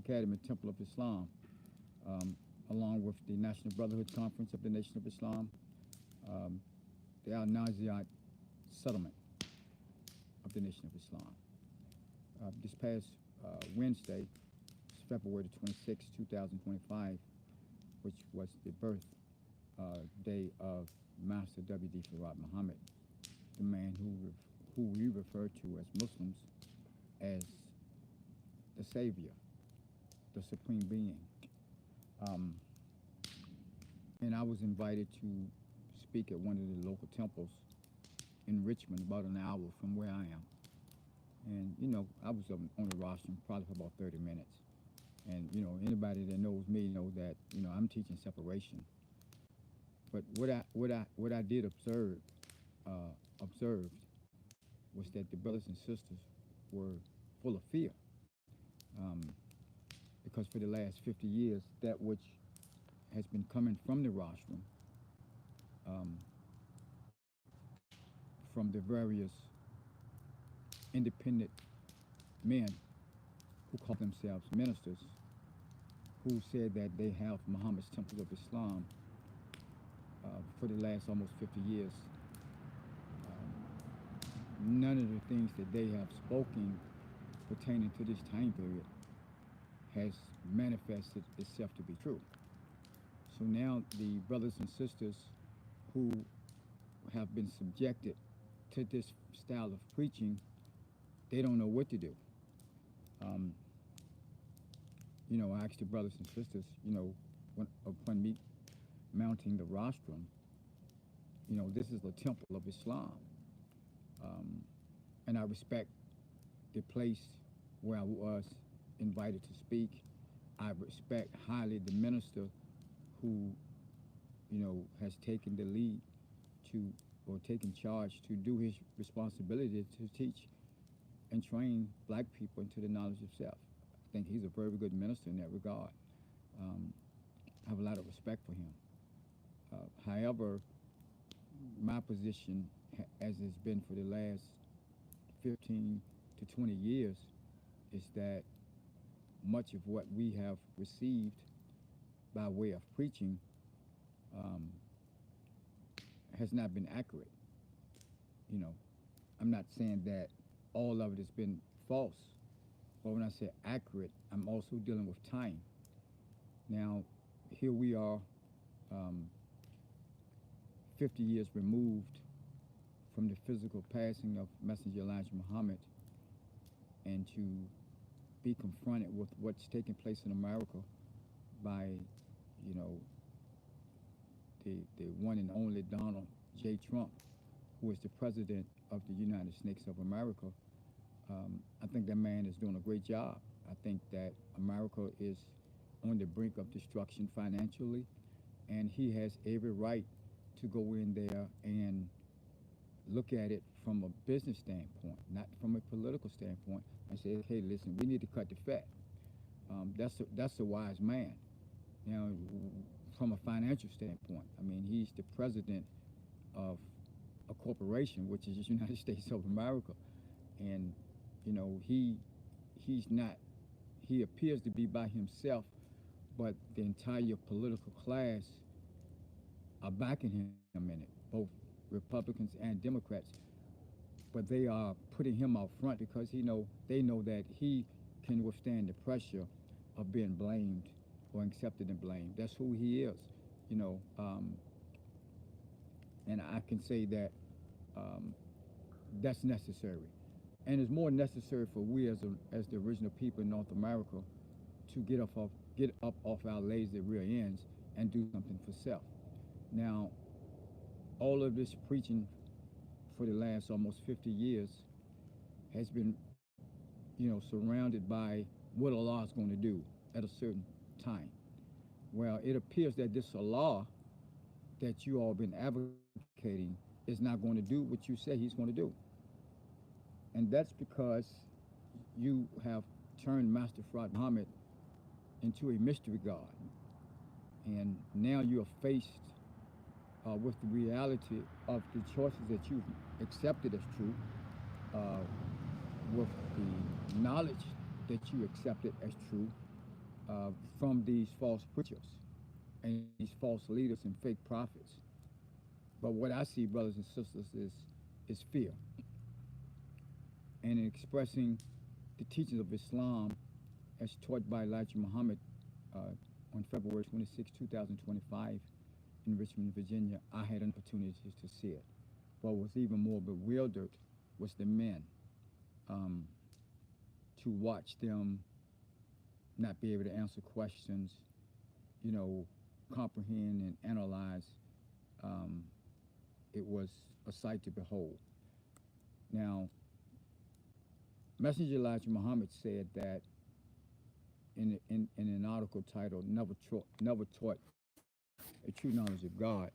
Academy Temple of Islam, um, along with the National Brotherhood Conference of the Nation of Islam, um, the Al Naziat Settlement of the Nation of Islam. This past Wednesday, February the 26th, 2025, which was the birth day of Master W.D. Farad Muhammad, the man who we refer to as Muslims as the Savior, the Supreme Being. Um, and I was invited to speak at one of the local temples in Richmond, about an hour from where I am. And, you know, I was on the rostrum probably for about 30 minutes. And, you know, anybody that knows me know that, you know, I'm teaching separation. But what I did observed was that the brothers and sisters were full of fear. Because for the last 50 years, that which has been coming from the rostrum, from the various independent men who call themselves ministers, who said that they have Muhammad's Temple of Islam for the last almost 50 years. None of the things that they have spoken pertaining to this time period has manifested itself to be true. So now the brothers and sisters who have been subjected to this style of preaching, they don't know what to do. You know, I asked the brothers and sisters, you know, upon me mounting the rostrum, you know, this is the Temple of Islam. And I respect the place where I was invited to speak. I respect highly the minister who, you know, has taken the lead to, or taken charge to do his responsibility to teach and train black people into the knowledge of self. I think he's a very good minister in that regard. I have a lot of respect for him. However, my position, as it's been for the last 15 to 20 years, is that much of what we have received by way of preaching has not been accurate. You know, I'm not saying that all of it has been false, but when I say accurate, I'm also dealing with time. Now, here we are, 50 years removed from the physical passing of Messenger Elijah Muhammad, and to be confronted with what's taking place in America by, you know, the one and only Donald J. Trump, who is the president of the United States of America. I think that man is doing a great job. I think that America is on the brink of destruction financially, and he has every right to go in there and look at it from a business standpoint, not from a political standpoint, and say, hey, listen, we need to cut the fat. That's a wise man. Now, from a financial standpoint, I mean, he's the president of a corporation, which is the United States of America. And, you know, he appears to be by himself, but the entire political class are backing him in it, both Republicans and Democrats. But they are putting him out front because they know that he can withstand the pressure of being blamed or accepted and blamed. That's who he is, you know. And I can say that that's necessary. And it's more necessary for we as the original people in North America to get up off our lazy rear ends and do something for self. Now, all of this preaching for the last almost 50 years has been, you know, surrounded by what Allah is going to do at a certain time. Well, it appears that this Allah that you all been advocating is not going to do what you say he's going to do. And that's because you have turned Master Farad Muhammad into a mystery God. And now you are faced with the reality of the choices that you've accepted as true, with the knowledge that you accepted as true, from these false preachers and these false leaders and fake prophets. But what I see, brothers and sisters, is fear. And in expressing the teachings of Islam as taught by Elijah Muhammad on February 26, 2025 in Richmond, Virginia, I had an opportunity to see it. What was even more bewildered was the men, to watch them not be able to answer questions, comprehend and analyze. It was a sight to behold. Now, Messenger Elijah Muhammad said that in an article titled "Never Taught a True Knowledge of God,"